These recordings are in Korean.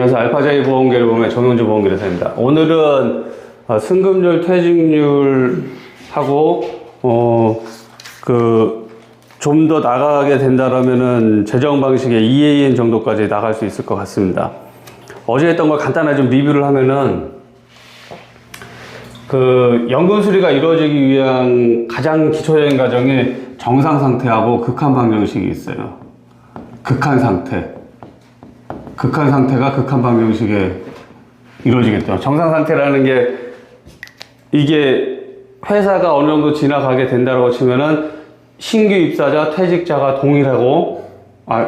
그래서 알파제이 보험계를 보면 정용주 보험계회사입니다. 오늘은 승급률, 퇴직률하고 좀 더 나가게 된다라면은 재정 방식의 EAN 정도까지 나갈 수 있을 것 같습니다. 어제 했던 걸 간단하게 좀 리뷰를 하면은 연금 수리가 이루어지기 위한 가장 기초적인 과정이 정상 상태하고 극한 방정식이 있어요. 극한 상태가 극한 방정식에 이루어지겠죠. 정상 상태라는 게 이게 회사가 어느 정도 지나가게 된다고 치면은 신규 입사자, 퇴직자가 동일하고,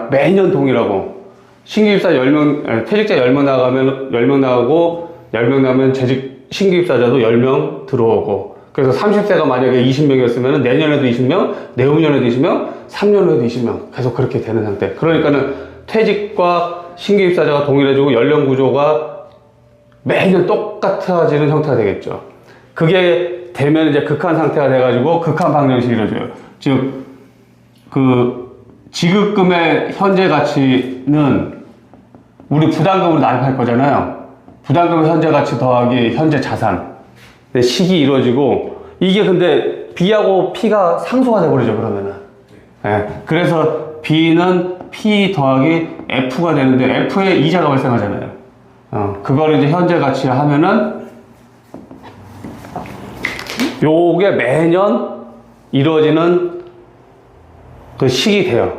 매년 동일하고, 신규 입사 10명, 퇴직자 10명 나가면, 10명 나가고, 10명 나면 신규 입사자도 10명 들어오고, 그래서 30세가 만약에 20명이었으면 내년에도 20명, 내후년에도 20명, 3년 후에도 20명, 계속 그렇게 되는 상태. 그러니까는 퇴직과 신규 입사자가 동일해지고 연령 구조가 매년 똑같아지는 형태가 되겠죠. 그게 되면 이제 극한 상태가 돼가지고 극한 방정식이 이루어져요. 즉, 지급금의 현재 가치는 우리 부담금으로 납입할 거잖아요. 부담금의 현재 가치 더하기 현재 자산. 식이 이루어지고, 이게 근데 B하고 P가 상수가 돼버리죠, 그러면은. 네. 그래서 B는 P 더하기 F가 되는데, F에 이자가 발생하잖아요. 그거를 이제 현재 가치 하면은, 요게 매년 이루어지는 그 식이 돼요.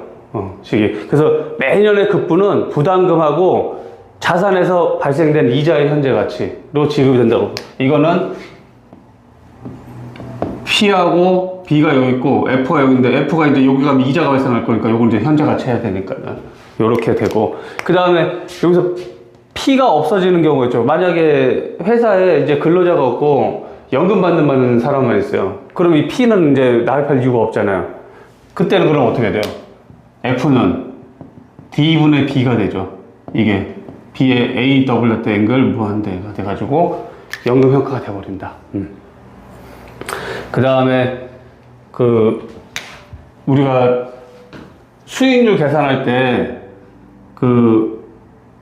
식이. 그래서 매년의 급부는 부담금하고 자산에서 발생된 이자의 현재 가치로 지급이 된다고. 이거는 P하고 B가 여기 있고 F가 여기 있는데 F가 이제 여기 가면 이자가 발생할 거니까 요걸 이제 현재 가치 해야 되니까요. 요렇게 되고. 그 다음에 여기서 P가 없어지는 경우가 있죠. 만약에 회사에 이제 근로자가 없고 연금 받는 사람만 있어요. 그럼 이 P는 이제 납입할 이유가 없잖아요. 그때는 그럼 어떻게 돼요? F는 D분의 B가 되죠. 이게 B의 A 더블 때 앵글 무한대가 돼가지고 연금 평가가 돼버린다. 그 다음에 우리가 수익률 계산할 때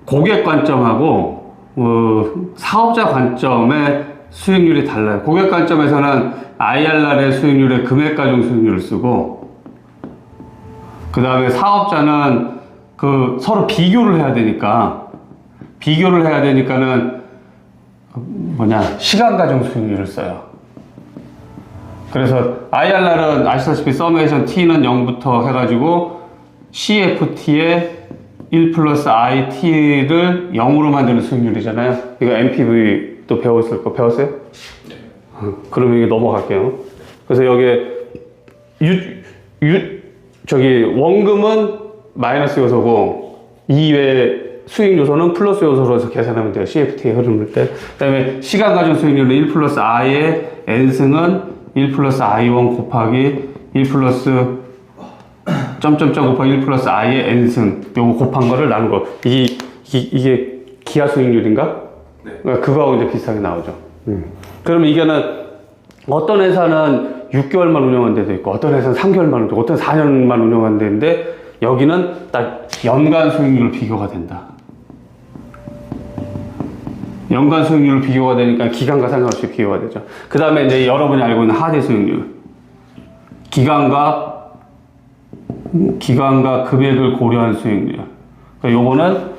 고객 관점하고 사업자 관점의 수익률이 달라요. 고객 관점에서는 IRR의 수익률에 금액 가중 수익률을 쓰고, 그 다음에 사업자는 서로 비교를 해야 되니까는 시간 가중 수익률을 써요. 그래서 IRR은 아시다시피 서메이션 T는 0부터 해가지고 CFT에 1 플러스 IT를 0으로 만드는 수익률이잖아요. 이거 MPV 또 배웠어요? 네. 그럼 이게 넘어갈게요. 그래서 여기에 원금은 마이너스 요소고 이외에 수익 요소는 플러스 요소로 해서 계산하면 돼요. CFT의 흐름을 때. 그 다음에 시간 가중 수익률은 1 플러스 I의 N승은 1 플러스 I1 곱하기 1 플러스 점점점 곱하기 1 플러스 I의 N승. 요거 곱한 거를 나눈 거. 이게 기하 수익률인가? 네. 그거하고 이제 비슷하게 나오죠. 그러면 이게는 어떤 회사는 6개월만 운영한 데도 있고, 어떤 회사는 3개월만 운영하고, 어떤 4년만 운영한 데인데, 여기는 딱 연간 수익률로 비교가 된다. 연간 수익률로 비교가 되니까 기간과 상관없이 비교가 되죠. 그 다음에 이제 여러분이 알고 있는 하대 수익률. 기간과 금액을 고려한 수익률. 그러니까 요거는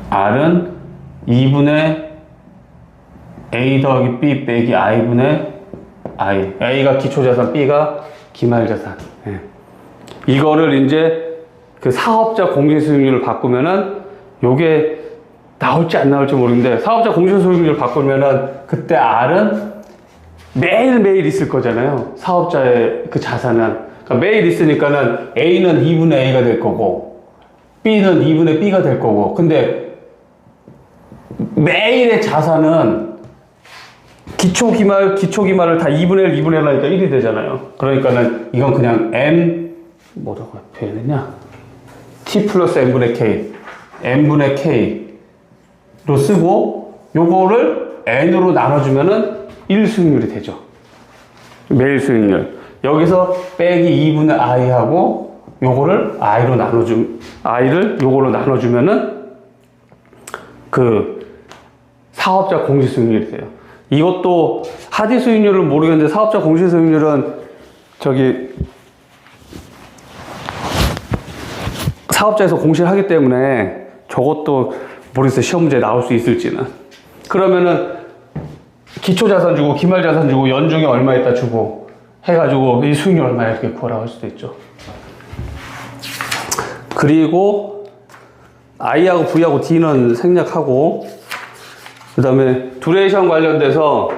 R은 2분의 A 더하기 B 빼기 I분의 I. A가 기초자산, B가 기말자산. 예. 이거를 이제 사업자 공시수익률을 바꾸면은 요게 나올지 안 나올지 모르는데, 사업자 공시수익률을 바꾸면은 그때 R은 매일매일 있을 거잖아요. 사업자의 자산은. 그러니까 매일 있으니까는 A는 2분의 A가 될 거고, B는 2분의 B가 될 거고, 근데 매일의 자산은 기초기말을 다 2분의 1, 2분의 1 하니까 1이 되잖아요. 그러니까는 이건 그냥 뭐라고 표현했냐? T 플러스 N분의 K, N분의 K로 쓰고, 요거를 N으로 나눠주면은 1 수익률이 되죠. 매일 수익률. 여기서 빼기 2분의 I하고 요거를 i를 요걸로 나눠주면은 그 사업자 공시 수익률이 돼요. 이것도 하디 수익률은 모르겠는데 사업자 공시 수익률은 저기 사업자에서 공시를 하기 때문에 저것도 모르겠어요. 시험 문제에 나올 수 있을지는. 그러면은 기초자산 주고 기말자산 주고 연중에 얼마 있다 주고 해가지고 이 수익률 얼마야 이렇게 구하라고 할 수도 있죠. 그리고 I하고 V하고 D는 생략하고 그 다음에 두레이션 관련돼서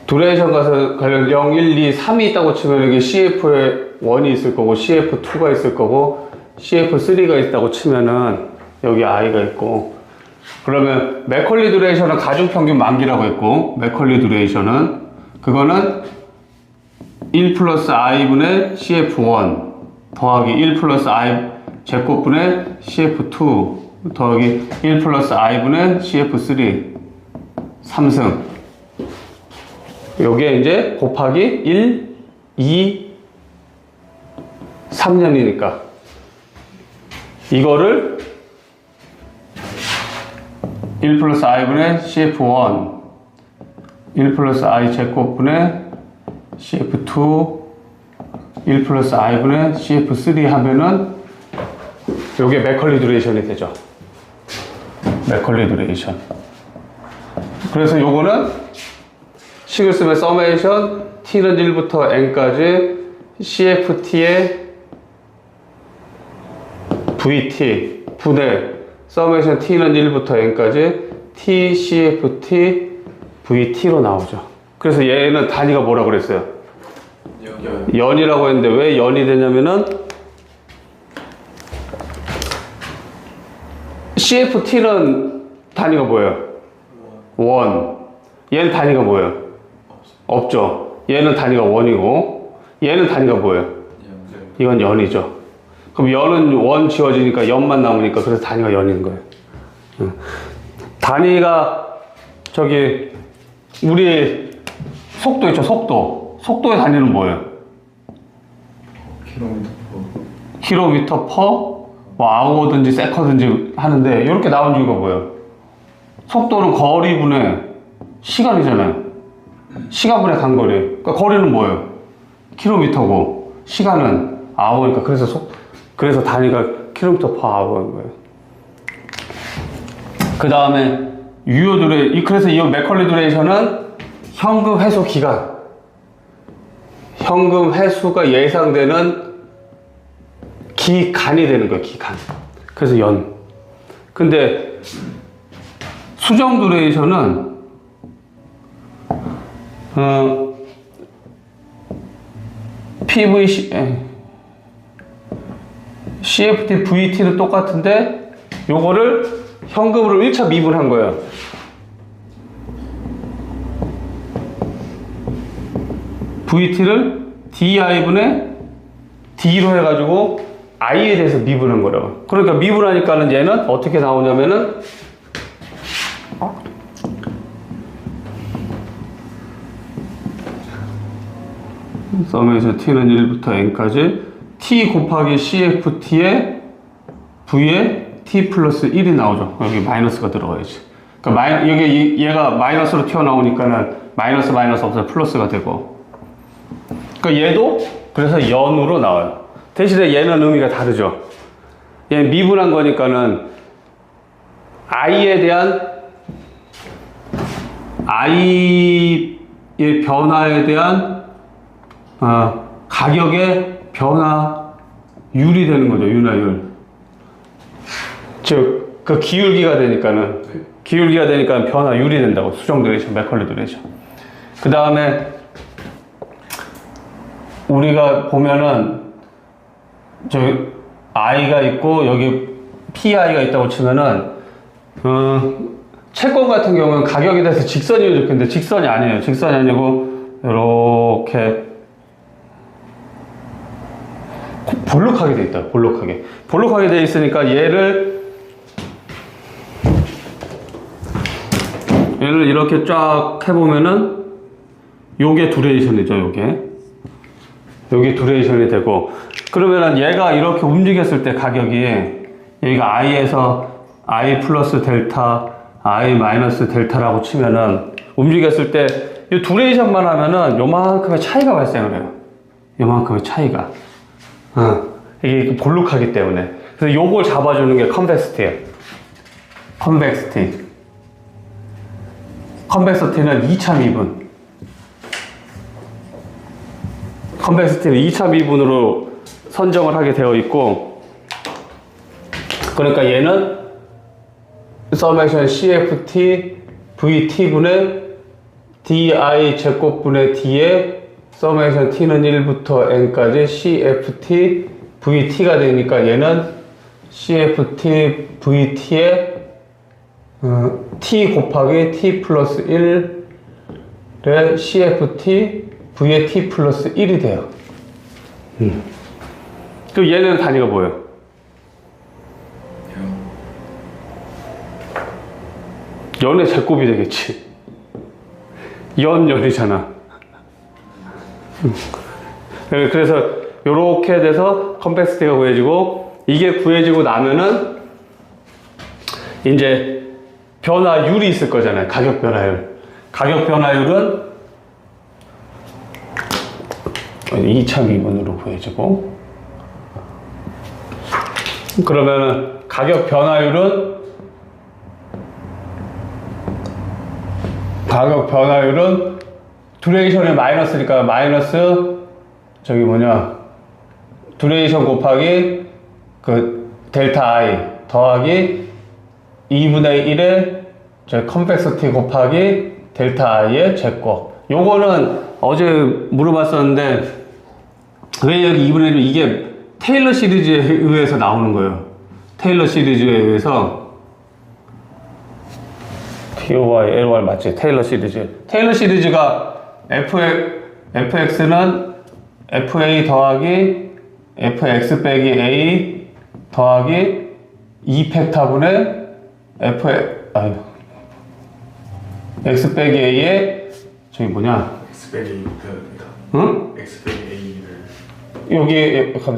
두레이션 관련 0, 1, 2, 3이 있다고 치면 여기 CF에 1이 있을 거고 CF2가 있을 거고 CF3가 있다고 치면은 여기 I가 있고 그러면 맥컬리 두레이션은 가중평균 만기라고 했고 맥컬리 두레이션은 그거는 1 플러스 i분의 CF1 더하기 1 플러스 i 제곱분의 CF2 더하기 1 플러스 i분의 CF3 3승 요게 이제 곱하기 1, 2, 3년이니까 이거를 1 플러스 i분의 CF1 1 플러스 i 제곱분의 CF2 1 플러스 i분의 CF3 하면은 요게 맥컬리 두레이션이 되죠. 맥컬리 두레이션. 그래서 요거는 식을 쓰면 서메이션 t는 1부터 n까지 CFT의 VT 분의 서메이션 t는 1부터 n까지 t CFT VT로 나오죠. 그래서 얘는 단위가 뭐라고 그랬어요? 연이라고 했는데 왜 연이 되냐면은 CFT는 단위가 뭐예요? 원. 얘는 단위가 뭐예요? 없죠. 얘는 단위가 원이고 얘는 단위가 뭐예요? 이건 연이죠. 그럼 연은 원 지워지니까 연만 남으니까 그래서 단위가 연인 거예요. 단위가 저기 우리 속도 있죠. 속도의 단위는 뭐예요? 킬로미터 퍼 뭐 아워든지 세컨든지 하는데 이렇게 나온 이유가 뭐예요? 속도는 거리분의 시간이잖아요. 시간분의 간거리. 그러니까 거리는 뭐예요? 킬로미터고 시간은 아워니까 그래서 단위가 킬로미터 퍼 아워인 거예요. 그 다음에 그래서 이 맥컬리 두레이션은 현금 회수 기간. 현금 회수가 예상되는 기간이 되는 거예요, 기간. 그래서 연. 근데 수정 두레이션은 CFT, VT는 똑같은데 요거를 현금으로 1차 미분한 거예요. VT를 DI분의 D로 해가지고 I에 대해서 미분한 거라고. 그러니까 미분하니까는 얘는 어떻게 나오냐면은 서메이션 T는 1부터 N까지 T 곱하기 CFT에 V에 T 플러스 1이 나오죠. 여기 마이너스가 들어가야지. 그러니까 얘가 마이너스로 튀어나오니까는 마이너스 없어서 플러스가 되고. 그러니까 얘도 그래서 연으로 나와요. 대신에 얘는 의미가 다르죠. 얘는 미분한 거니까는 i에 대한 i의 변화에 대한 가격의 변화율이 되는 거죠. 윤화율. 즉, 그 기울기가 되니까는 변화율이 된다고. 수정 두레이션, 맥컬리 두레이션. 그 다음에 우리가 보면은 i가 있고 여기 PI가 있다고 치면은 채권 같은 경우는 가격에 대해서 직선이면 좋겠는데 직선이 아니에요. 직선이 아니고 이렇게 볼록하게 돼 있다. 볼록하게 돼 있으니까 얘를 얘를 이렇게 쫙 해보면은 요게 두레이션이죠. 요게 두레이션이 되고, 그러면은 얘가 이렇게 움직였을 때 가격이 여기가 i에서 i 플러스 델타, i 마이너스 델타라고 치면은 움직였을 때 이 두레이션만 하면은 요만큼의 차이가 발생을 해요. 요만큼의 차이가. 이게 볼록하기 때문에. 그래서 요걸 잡아주는 게 컨벡시티예요. 컨벡시티. 컨벡시티는 2차 미분. 컨벡시티는 2차 미분으로 선정을 하게 되어 있고, 그러니까 얘는 서메이션 CFT VT분의 DI 제곱분의 D에 서메이션 T는 1부터 N까지 CFT VT가 되니까 얘는 CFT VT에 T 곱하기 T 플러스 1의 CFT V의 T 플러스 1이 돼요. 그럼 얘는 단위가 뭐예요? 연의 제곱이 되겠지. 연이잖아. 그래서 요렇게 돼서 컨벡시티가 구해지고, 이게 구해지고 나면은 이제 변화율이 있을 거잖아요. 가격 변화율. 가격 변화율은 2차 미분으로 구해지고, 그러면은 가격 변화율은 두레이션의 마이너스니까 마이너스 두레이션 곱하기 그 델타 i 더하기 2분의 1의 컨벡시티 곱하기 델타 i의 제곱. 요거는 어제 물어봤었는데 왜 여기 2분의 1, 이게 테일러 시리즈에 의해서 나오는 거예요. 테일러 시리즈에 의해서. TOY, LY 맞지? 테일러 시리즈. 테일러 시리즈가 fx는 fa 더하기 fx 빼기 a 더하기 2팩타분의 x 빼기 a의 x 빼기 a입니다. 응? x 빼기 a를 여기에 f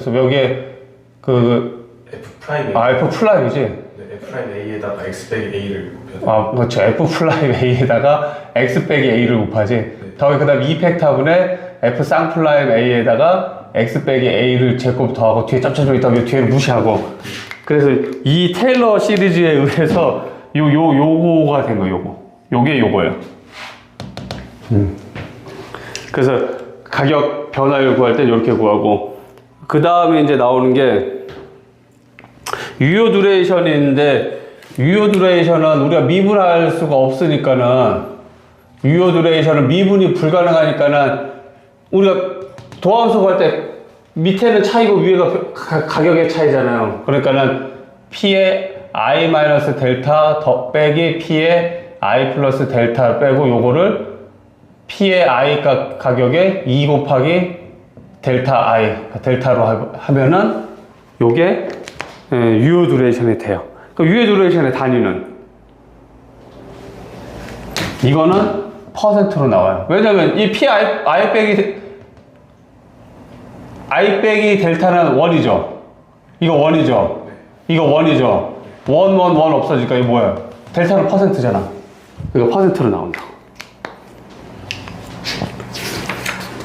프라임 f 프라임이지? 네, f 프라임 a에다가 x 빼기 a를 곱해서 그렇죠. f 프라임 a에다가 x 빼기 a를 곱하지. 네. 더하기 그 다음 2팩타분의 f 쌍 프라임 a에다가 x 빼기 a를 제곱 더하고 뒤에 짭짤 있다고 뒤에를 무시하고. 그래서 이 테일러 시리즈에 의해서 요거가 된 거예요. 요게 요거예요. 그래서 가격 변화율 구할 때 이렇게 구하고, 그 다음에 이제 나오는 게 유효 두레이션이 있는데, 유효 두레이션은 우리가 미분할 수가 없으니까는, 유효 두레이션은 미분이 불가능하니까는 우리가 도함수 구할 때 밑에는 차이고 위에가 가격의 차이잖아요. 그러니까는 P의 I 마이너스 델타 더 빼기 P의 I 플러스 델타 빼고 요거를 P의 I 가격에 2 곱하기 델타 I, 델타로 하면은 요게 유효 두레이션이 돼요. 그 유효 두레이션의 단위는 이거는 퍼센트로 나와요. 왜냐면 이 I 빼기 델타는 1이죠. 이거 1이죠. 이거 1이죠. 1 없어지니까 이거 뭐야? 델타는 퍼센트잖아. 이거 퍼센트로 나온다.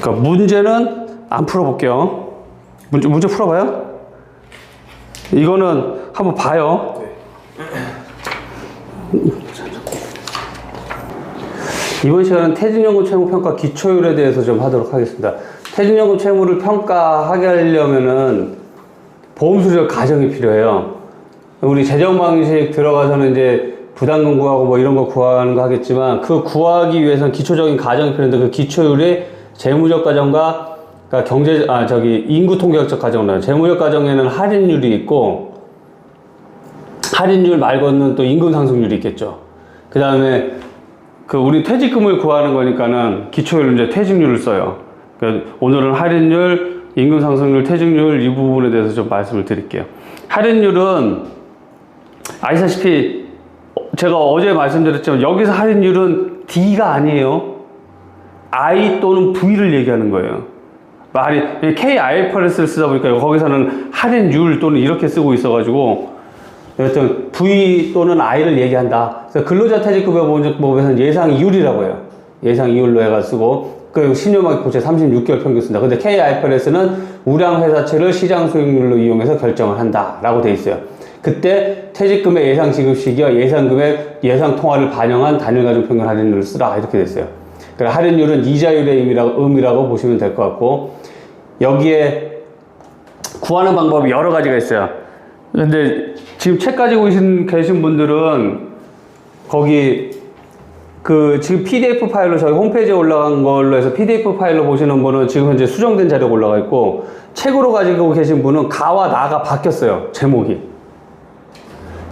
그러니까 문제는 안 풀어볼게요. 문제 풀어봐요. 이거는 한번 봐요. 이번 시간은 퇴직연금 채무 평가 기초율에 대해서 좀 하도록 하겠습니다. 퇴직연금 채무를 평가하게 하려면은 보험 수수료 가정이 필요해요. 우리 재정 방식 들어가서는 이제 부담금 구하고 뭐 이런 거 구하는 거 하겠지만, 그 구하기 위해서는 기초적인 가정이 필요한데, 그 기초율이 재무적 가정과 그러니까 인구 통계학적 가정으로, 재무적 가정에는 할인율이 있고, 할인율 말고는 또 임금 상승률이 있겠죠. 그 다음에 우리 퇴직금을 구하는 거니까는 기초율은 이제 퇴직률을 써요. 그러니까 오늘은 할인율, 임금 상승률, 퇴직률 이 부분에 대해서 좀 말씀을 드릴게요. 할인율은 아시다시피 제가 어제 말씀드렸지만 여기서 할인율은 D가 아니에요. I 또는 V를 얘기하는 거예요. KIFRS를 쓰다 보니까 거기서는 할인율 또는 이렇게 쓰고 있어가지고 여튼 V 또는 I를 얘기한다. 그래서 근로자 퇴직급여보험에서는 예상이율이라고 해요. 예상이율로 해가 쓰고 그 신용만기 고체 36개월 평균 쓴다. 근데 KIFRS는 우량 회사채를 시장 수익률로 이용해서 결정을 한다라고 돼 있어요. 그때 퇴직금의 예상 지급 시기와 예상금액, 예상 통화를 반영한 단일 가중 평균 할인율을 쓰라 이렇게 됐어요. 그러니까 할인율은 이자율의 의미라고 보시면 될 것 같고 여기에 구하는 방법이 여러 가지가 있어요. 근데 지금 책 가지고 계신 분들은 거기 그 지금 PDF 파일로 저희 홈페이지에 올라간 걸로 해서 PDF 파일로 보시는 분은 지금 현재 수정된 자료가 올라가 있고 책으로 가지고 계신 분은 가와 나가 바뀌었어요. 제목이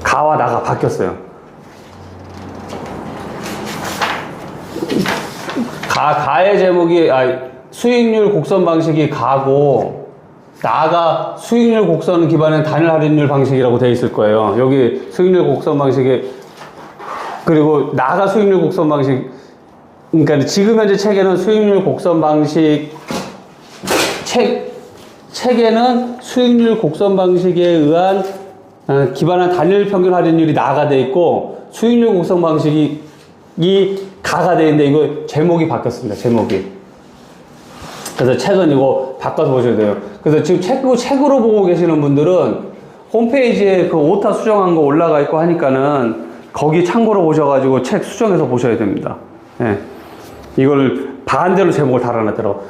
가와 나가 바뀌었어요. 가의 제목이 수익률 곡선 방식이 가고 나가 수익률 곡선 기반의 단일 할인율 방식이라고 되어 있을 거예요. 여기 수익률 곡선 방식에 그리고 나가 수익률 곡선 방식 그러니까 지금 현재 책에는 수익률 곡선 방식 책에는 수익률 곡선 방식에 의한 기반한 단일 평균 할인율이 나가 돼 있고 수익률 곡선 방식이 가가 돼 있는데 이거 제목이 바뀌었습니다. 제목이. 그래서 책은 이거 바꿔서 보셔야 돼요. 그래서 지금 책으로 보고 계시는 분들은 홈페이지에 그 오타 수정한 거 올라가 있고 하니까는 거기 참고로 보셔가지고 책 수정해서 보셔야 됩니다. 예. 이걸 반대로 제목을 달아놨더라고.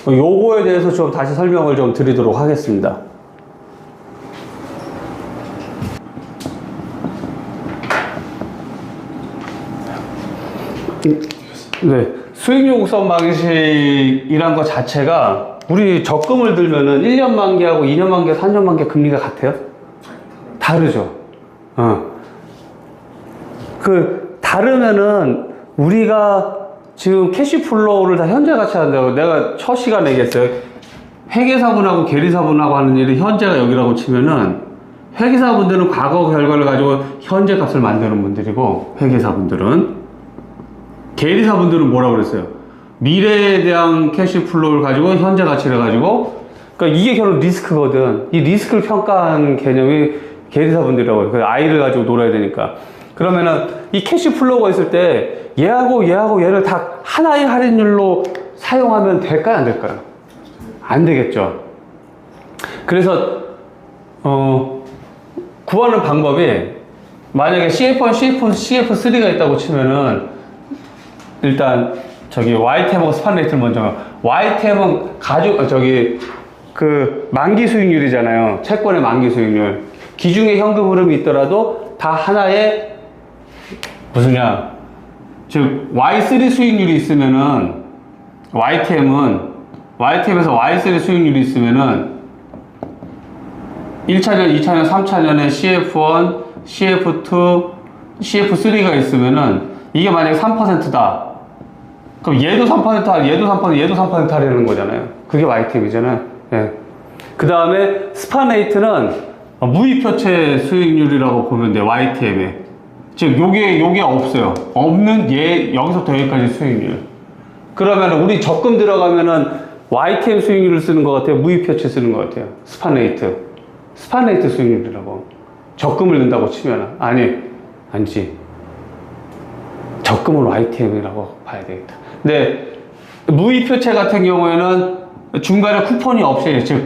요거에 대해서 좀 다시 설명을 좀 드리도록 하겠습니다. 네. 수익률 곡선 방식이란 것 자체가 우리 적금을 들면은 1년 만기하고 2년 만기, 3년 만기 금리가 같아요? 다르죠. 다르면은 우리가 지금 캐시플로우를 다 현재 가치 한다고 내가 첫 시간에 얘기했어요. 회계사분하고 계리사분하고 하는 일이 현재가 여기라고 치면은 회계사분들은 과거 결과를 가지고 현재 값을 만드는 분들이고 회계사분들은 계리사분들은 뭐라고 그랬어요? 미래에 대한 캐시플로우를 가지고 현재 가치를 가지고 그러니까 이게 결국 리스크거든. 이 리스크를 평가한 개념이 계리사분들이라고 해요. I를 가지고 놀아야 되니까. 그러면은 이 캐시플로우가 있을 때 얘하고 얘를 다 하나의 할인율로 사용하면 될까요? 안 될까요? 안 되겠죠. 그래서 구하는 방법이 만약에 CF1, CF3가 있다고 치면은 일단 저기 YTM하고 스판레이트를 먼저 YTM은 그 만기 수익률이잖아요. 채권의 만기 수익률. 기중에 현금 흐름이 있더라도 다 하나의 무슨냐 즉 Y3 수익률이 있으면은 YTM에서 Y3 수익률이 있으면은 1차년, 2차년, 3차년에 CF1, CF2, CF3가 있으면은 이게 만약에 3%다. 그럼 얘도 3% 얘도 3% 하려는 거잖아요. 그게 YTM이잖아요. 예. 그 다음에 스파네이트는 무이표체 수익률이라고 보면 돼, YTM에. 즉, 요게 없어요. 없는 여기서부터 여기까지 수익률. 그러면 우리 적금 들어가면은 YTM 수익률을 쓰는 것 같아요? 무이표체 쓰는 것 같아요? 스파네이트 수익률이라고. 적금을 넣는다고 치면. 아니지. 적금은 YTM이라고 봐야 되겠다. 근데 무이표체 같은 경우에는 중간에 쿠폰이 없이, 즉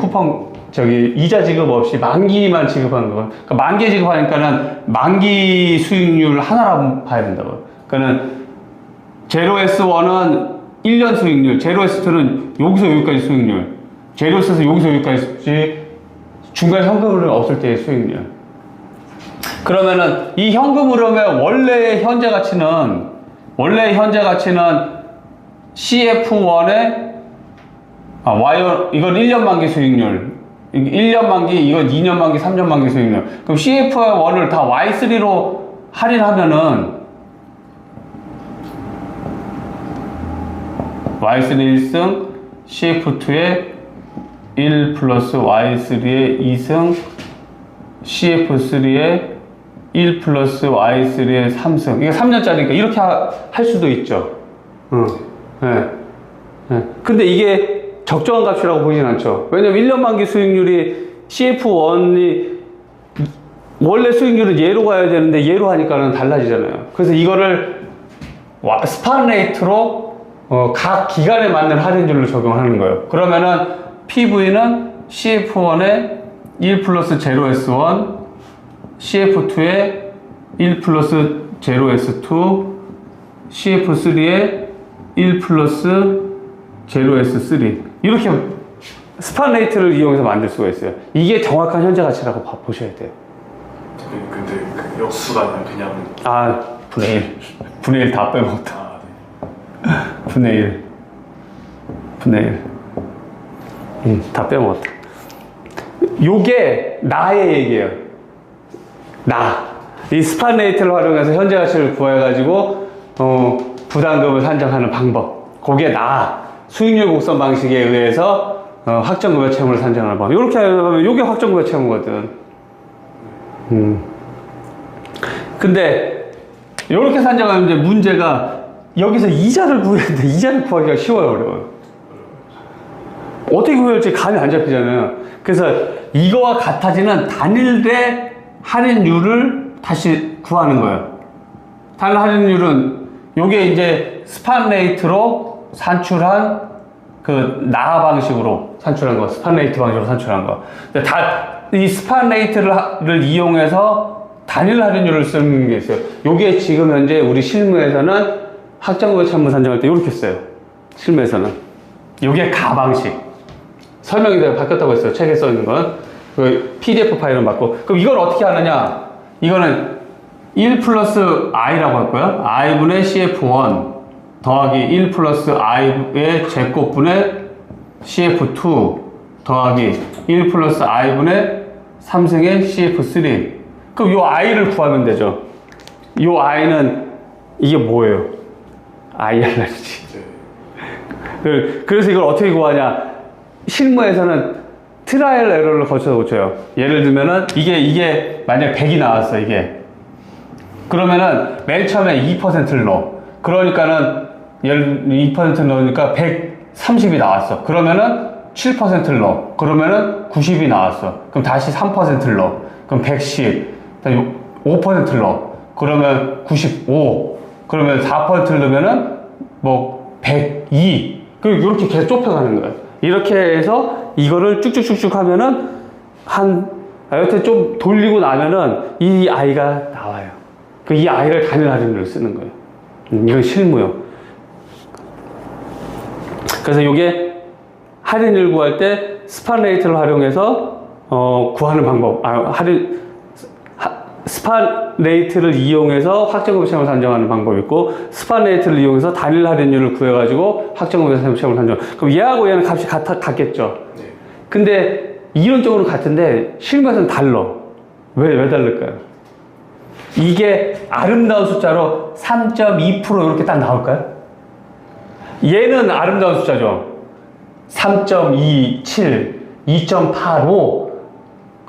이자 지급 없이 만기만 지급하는 거. 그러니까 만기 지급하니까는 만기 수익률 하나라고 봐야 된다고. 그러니까는 제로S1은 1년 수익률, 제로S2는 여기서 여기까지 수익률, 제로S 에서 여기서 여기까지 중간에 현금 흐름이 없을 때의 수익률. 그러면은 이 현금 흐름의 원래 현재 가치는 CF1의 이건 1년 만기 수익률, 1년 만기, 이건 2년 만기, 3년 만기 수익률. 그럼 CF1을 다 Y3로 할인하면은 Y3 1승, CF2의 1 플러스 Y3의 2승, CF3의 1 플러스 y3의 3승. 이게 3년짜리니까 이렇게 할 수도 있죠. 네. 네. 근데 이게 적정한 값이라고 보이진 않죠. 왜냐면 1년 만기 수익률이 CF1이 원래 수익률은 얘로 가야 되는데 얘로 하니까는 달라지잖아요. 그래서 이거를 스팟 레이트로 각 기간에 맞는 할인율로 적용하는 거예요. 그러면은 PV는 CF1에 1 플러스 0S1, CF2에 1 플러스 0S2, CF3에 1 플러스 0S3 이렇게 스팟 레이트를 이용해서 만들 수가 있어요. 이게 정확한 현재 가치라고 보셔야 돼요. 근데 그 역수가 그냥 분의 1 분의 1 다 빼먹었다. 네. 분의 1 다 빼먹었다. 요게 나의 얘기예요. 이 스팟 레이트를 활용해서 현재 가치를 구해가지고 부담금을 산정하는 방법. 그게 수익률 곡선 방식에 의해서 확정급여 채무를 산정하는 방법. 이렇게 하면 요게 확정급여 채무거든. 근데 이렇게 산정하면 이제 문제가 여기서 이자를 구해야 돼. 이자를 구하기가 쉬워요, 어려워요? 어떻게 구할지 감이 안 잡히잖아요. 그래서 이거와 같아지는 단일대 할인율을 다시 구하는 거예요. 단일 할인율은 요게 이제 스팟 레이트로 산출한 나 방식으로 산출한 거, 스팟 레이트 방식으로 산출한 거. 이 스팟 레이트를 이용해서 단일 할인율을 쓰는 게 있어요. 요게 지금 현재 우리 실무에서는 확정급여 채무 산정할 때 이렇게 써요. 실무에서는. 요게 가 방식. 설명이 되게 바뀌었다고 했어요. 책에 써 있는 건. PDF 파일은 맞고. 그럼 이걸 어떻게 하느냐? 이거는 1 플러스 i라고 할 거야. i분의 CF1 더하기 1 플러스 i의 제곱분의 CF2 더하기 1 플러스 i분의 3승의 CF3. 그럼 요 i를 구하면 되죠. 요 i는 이게 뭐예요? IRR이지. 그래서 이걸 어떻게 구하냐? 실무에서는 트라이얼 에러를 거쳐서 고쳐요. 예를 들면은 이게 만약 100이 나왔어, 이게. 그러면은 맨 처음에 2%를 넣어. 그러니까는 2%를 넣으니까 130이 나왔어. 그러면은 7%를 넣어. 그러면은 90이 나왔어. 그럼 다시 3%를 넣어. 그럼 110. 5%를 넣어. 그러면 95. 그러면 4%를 넣으면은 102. 그리고 이렇게 계속 좁혀가는 거예요. 이렇게 해서 이거를 쭉쭉쭉쭉 하면은 여튼 좀 돌리고 나면은 이 아이가 나와요. 이 아이를 단일 할인율로 쓰는 거예요. 이건 실무요. 그래서 이게 할인율 구할 때 스팟 레이트를 활용해서 구하는 방법. 스팟 레이트를 이용해서 확정급여 채무를 산정하는 방법이 있고, 스팟 레이트를 이용해서 단일 할인율을 구해가지고 확정급여 채무를 산정. 그럼 얘하고 얘는 값이 같겠죠. 네. 근데 이론적으로는 같은데 실무에서는 달라. 왜 다를까요? 이게 아름다운 숫자로 3.2% 이렇게 딱 나올까요? 얘는 아름다운 숫자죠. 3.27, 2.85.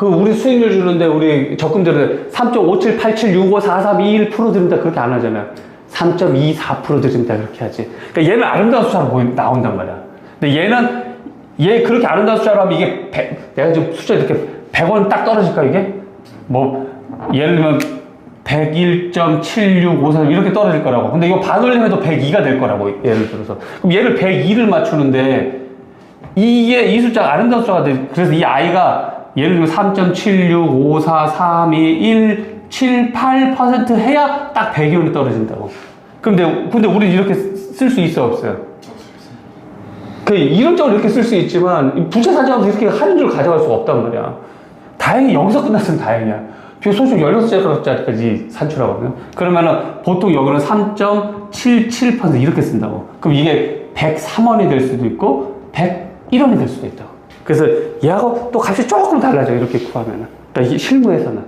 우리 수익률 주는데 우리 적금 들을 3.5787654321% 드립니다. 그렇게 안 하잖아요. 3.24% 드립니다. 그렇게 하지. 그러니까 얘는 아름다운 숫자로 나온단 말이야. 근데 얘 그렇게 아름다운 숫자로 하면 이게 내가 지금 숫자 이렇게 100원 딱 떨어질까, 이게? 예를 들면 101.7653 이렇게 떨어질 거라고. 근데 이거 반올림해도 102가 될 거라고, 예를 들어서. 그럼 얘를 102를 맞추는데 이 숫자가 아름다운 숫자가 돼. 그래서 이 i가 예를 들면 3.7654321778% 해야 딱 100이 떨어진다고. 근데 우리 이렇게 쓸 수 있어, 없어요? 이론적으로 이렇게 쓸 수 있지만 부채 산정하면서 이렇게 할인율을 가져갈 수가 없단 말이야. 다행히 여기서 끝났으면 다행이야. 소득 16자리까지 산출하거든요. 그러면은 보통 여기는 3.77% 이렇게 쓴다고. 그럼 이게 103원이 될 수도 있고 101원이 될 수도 있다고. 그래서 얘하고 또 값이 조금 달라져, 이렇게 구하면은. 그러니까 이게 실무에서는.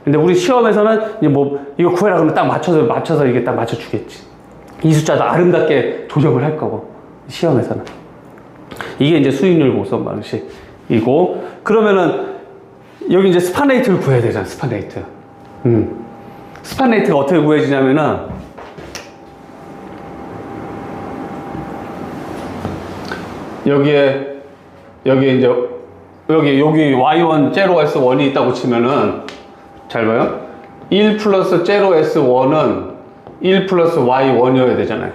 근데 우리 시험에서는 이제 이거 구해라 그러면 딱 맞춰서 이게 딱 맞춰주겠지. 이 숫자도 아름답게 조정을 할 거고, 시험에서는. 이게 이제 수익률 곡선 방식이고, 그러면은 여기 이제 스팟 레이트를 구해야 되잖아, 스팟 레이트. 스판 레이트가 어떻게 구해지냐면은 여기에 이제 여기 y1 제로 s1이 있다고 치면은 잘 봐요. 1 플러스 제로 s1은 1 플러스 y1이어야 되잖아요.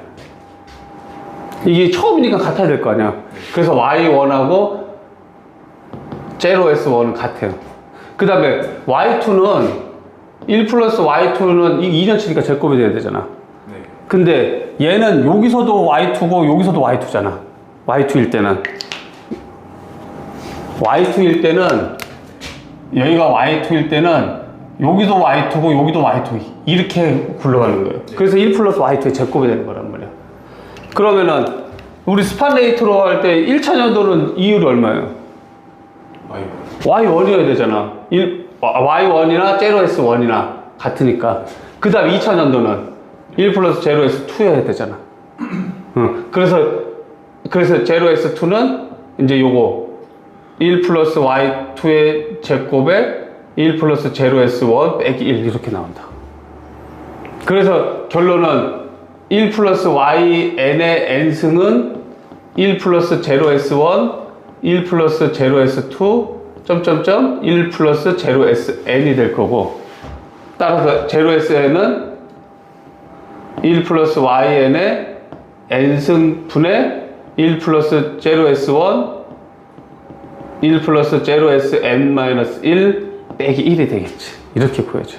이게 처음이니까 같아야 될 거 아니야. 그래서 y1하고 제로 s1은 같아요. 그 다음에 y2는 1 플러스 y2는 이 2년치니까 제곱이 돼야 되잖아. 네. 근데 얘는 여기서도 y2고 여기서도 y2잖아. y2일 때는 여기가 y2일 때는 여기도 y2고 여기도 y2 이렇게 굴러가는 거예요. 그래서 1 플러스 y2의 제곱이 되는 거란 말이야. 그러면은 우리 스판 레이트로 할 때 1차 년도는 이율이 얼마예요? y1이어야 되잖아. y1이나 제로 s1이나 같으니까. 그 다음 2차 년도는 1 플러스 제로 s2여야 되잖아. 그래서 제로 s2는 이제 요거 1 플러스 y2의 제곱에 1 플러스 제로 s1 빼기 1 이렇게 나온다. 그래서 결론은 1 플러스 yn의 n승은 1 플러스 제로 s1 1 플러스 제로 s2 점점점 1 플러스 제로 sn이 될 거고, 따라서 제로 sn은 1 플러스 yn의 n승 분의 1 플러스 제로 s1 1 플러스 제로 sn 마이너스 1 빼기 1이 되겠지. 이렇게 구해져.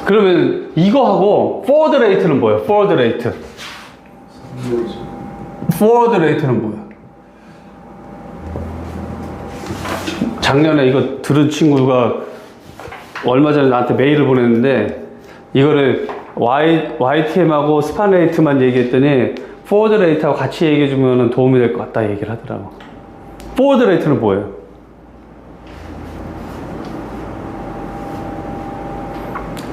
그러면 이거하고 포워드 레이트는 뭐예요? 포워드 레이트. 포워드 레이트는 뭐야? 작년에 이거 들은 친구가 얼마 전에 나한테 메일을 보냈는데, 이거를 YTM하고 스판 레이트만 얘기했더니 포워드 레이트하고 같이 얘기해주면 도움이 될 것 같다 얘기를 하더라고. 포워드 레이트는 뭐예요?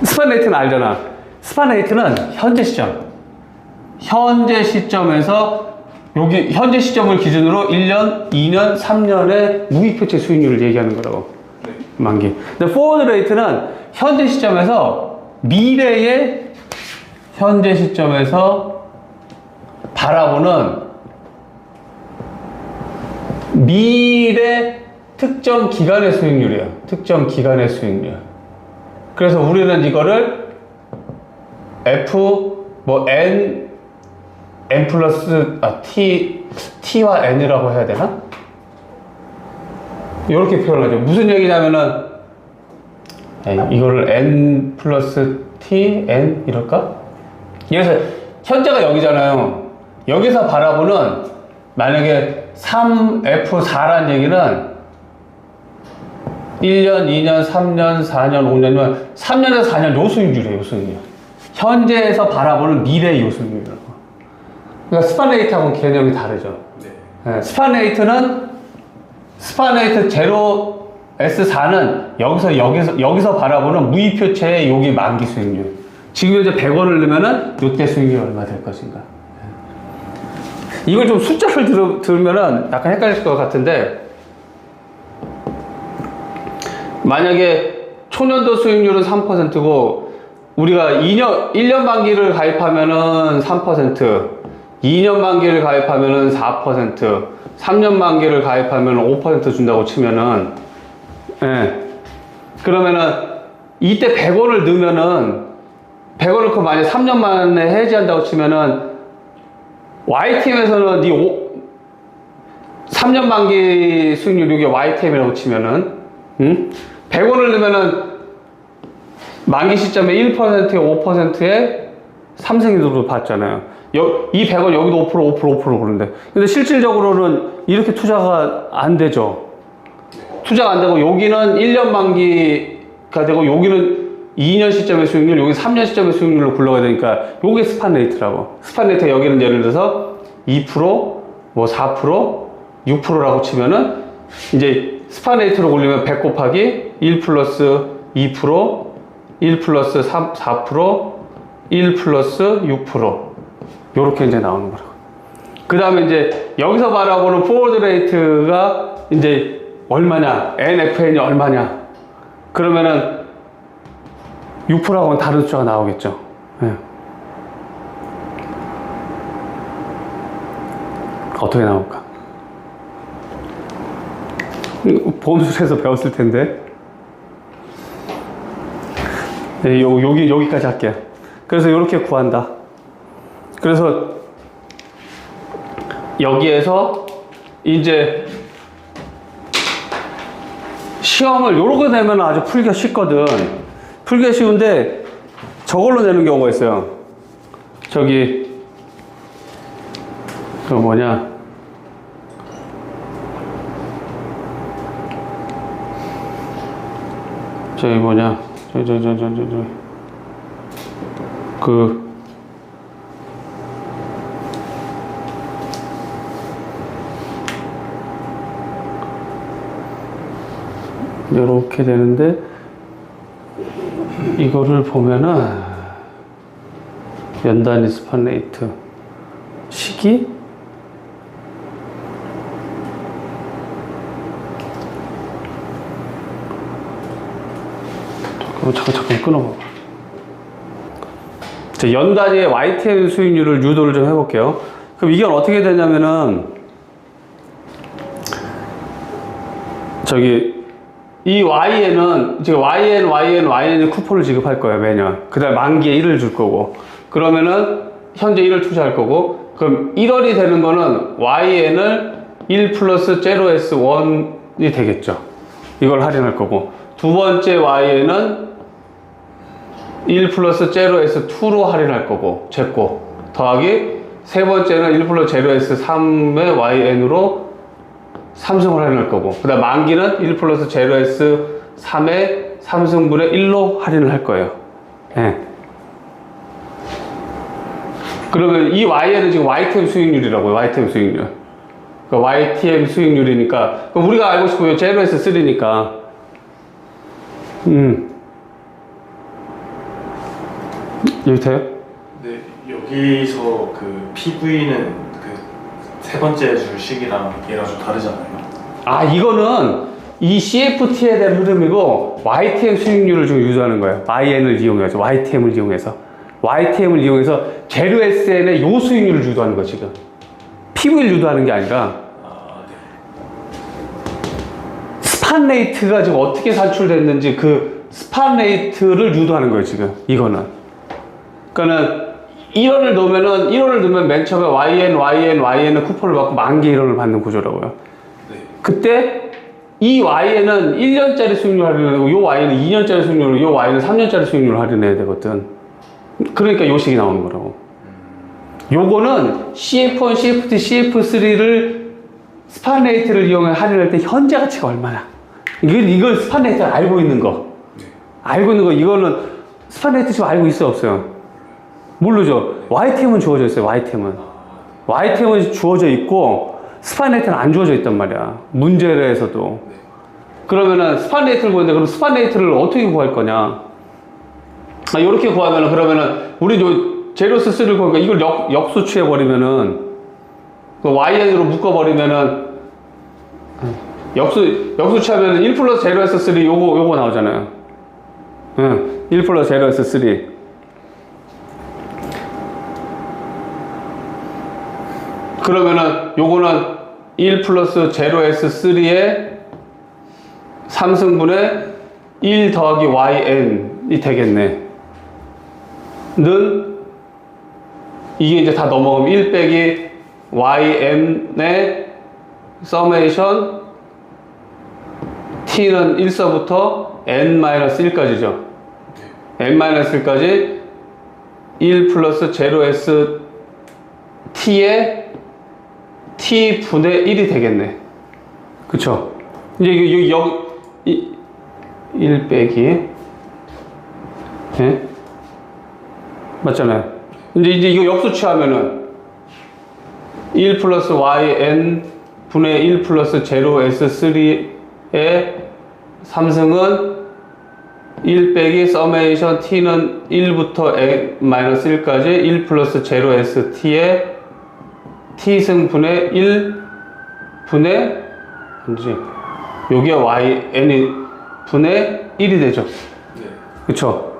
스판 레이트는 알잖아. 스판 레이트는 현재 시점에서 여기 현재 시점을 기준으로 1년, 2년, 3년의 무익표체 수익률을 얘기하는 거라고. 네. 만기. 근데 포워드 레이트는 현재 시점에서 미래의 현재 시점에서 바라보는 미래 특정 기간의 수익률이에요. 특정 기간의 수익률. 그래서 우리는 이거를 F N 플러스 T와 N이라고 해야 되나? 이렇게 표현하죠. 무슨 얘기냐면은 이거를 N 플러스 T, N 이럴까? 그래서 현재가 여기잖아요. 여기서 바라보는 만약에 3F4란 얘기는 1년, 2년, 3년, 4년, 5년이면 3년에서 4년 요 수익률이에요. 요 수익률. 현재에서 바라보는 미래의 요 수익률이라고. 그러니까 스판 레이트하고는 개념이 다르죠. 네. 스판 레이트 제로 S4는 여기서 바라보는 무이표체의 여기 만기 수익률. 지금 이제 100원을 넣으면은 요때 수익률이 얼마 될 것인가. 이걸 좀 숫자를 들으면은 약간 헷갈릴 것 같은데, 만약에 초년도 수익률은 3%고 우리가 1년 만기를 가입하면은 3%, 2년 만기를 가입하면은 4%, 3년 만기를 가입하면은 5% 준다고 치면은, 그러면은 이때 100원을 넣으면은 100원을 그 만약에 3년 만에 해지한다고 치면은 YTM에서는 3년 만기 수익률 이게 YTM이라고 치면은 100원을 넣으면은 만기 시점에 1%에 5%에 3생이도로 봤잖아요. 이 100원 여기도 5% 그러는데, 근데 실질적으로는 이렇게 투자가 안 되죠. 투자가 안 되고 여기는 1년 만기가 되고 여기는 2년 시점의 수익률, 여기 3년 시점의 수익률로 굴러가야 되니까 요게 스판 레이트라고. 스판 레이트 여기는 예를 들어서 2%, 뭐 4%, 6%라고 치면은 이제 스판 레이트로 올리면 100 곱하기 1 플러스 2%, 1 플러스 4%, 1 플러스 6%. 요렇게 이제 나오는 거라고. 그 다음에 이제 여기서 바라보는 포워드 레이트가 이제 얼마냐, NFN이 얼마냐. 그러면은 6%하고는 다른 숫자가 나오겠죠. 예. 어떻게 나올까? 보험술에서 배웠을 텐데. 네, 여기까지 할게요. 그래서 이렇게 구한다. 그래서 여기에서 이제 시험을 요렇게 내면 아주 풀기가 쉽거든. 풀기가 쉬운데 저걸로 내는 경우가 있어요. 저기 그 뭐냐, 저기 뭐냐, 그 요렇게 되는데 이거를 보면은 연단위 스판 레이트 시기 잠깐 끊어봐. 자, 연단위의 YTM 수익률을 유도를 좀 해볼게요. 그럼 이게 어떻게 되냐면은 저기 이 Y에는 지금 YN이 쿠폰을 지급할 거예요, 매년. 그 다음에 만기에 1을 줄 거고. 그러면은 현재 1을 투자할 거고. 그럼 1월이 되는 거는 YN을 1 플러스 제로 S1이 되겠죠. 이걸 할인할 거고. 두 번째 YN은 1 플러스 제로 S2로 할인할 거고. 제거. 더하기 세 번째는 1 플러스 제로 S3의 YN으로 삼승을 할인할 거고, 그 다음 만기는 1 플러스 제로 S3의 3승분의 1로 할인을 할 거예요. 예. 그러면 이 Y는 지금 YTM 수익률이라고요. YTM 수익률. 그러니까 YTM 수익률이니까, 그럼 우리가 알고 싶은 게 제로 S3니까. 여기 돼요? 네, 여기서 그 PV는 세 번째 줄 시기랑 얘랑 좀 다르잖아요. 아, 이거는 이 CFT에 대한 흐름이고 YTM 수익률을 좀 유도하는 거예요. YN을 이용해서, YTM을 이용해서 제로 SN의 요 수익률을 유도하는 거 지금. PV를 유도하는 게 아니라 스판 레이트가 지금 어떻게 산출됐는지 그 스판 레이트를 유도하는 거예요 지금. 이거는. 그러니까는 1원을 넣으면 맨 처음에 YN은 쿠폰을 받고 만기 1원을 받는 구조라고요. 네. 그때 이 Y는 1년짜리 수익률 할인하고 요 Y는 2년짜리 수익률을, 요 Y는 3년짜리 수익률을 할인해야 되거든. 그러니까 요 식이 나오는 거라고. 요거는 CF1, CFT, CF3를 스판 레이트를 이용해 할인할 때 현재 가치가 얼마나. 이걸 스판 레이트를 알고 있는 거. 이거는 스판 레이트 지금 알고 있어요, 없어요? 모르죠. YTM은 주어져 있어요. YTM은 주어져 있고 스판 레이트는 안 주어져 있단 말이야. 문제에서도. 그러면은 스판 레이트를 구했는데 그럼 스판 레이트를 어떻게 구할 거냐? 이렇게 구하면은 그러면은 우리 제로스 3를 구하니까 이걸 역수취해 버리면은 그 YN으로 묶어 버리면은 역수취하면은 1 플러스 제로 S3 요거 나오잖아요. 1 플러스 제로 S3. 그러면은 요거는 1 플러스 제로 S3의 3승분의 1 더하기 YN이 되겠네. 는 이게 이제 다 넘어가면 1 빼기 YN의 서메이션 T는 1서부터 N-1까지죠. N-1까지 1 플러스 제로 S T의 T분의 1이 되겠네. 그쵸? 이제 이거 1 빼기. 네? 맞잖아요. 이제 이거 역수취하면은 1 플러스 YN 분의 1 플러스 제로 S3의 3승은 1 빼기 서메이션 T는 1부터 N-1까지 1 플러스 제로 ST의 T승분의 1 분의, 뭐지? 여기에 YN이 분의 1이 되죠. 네. 그쵸?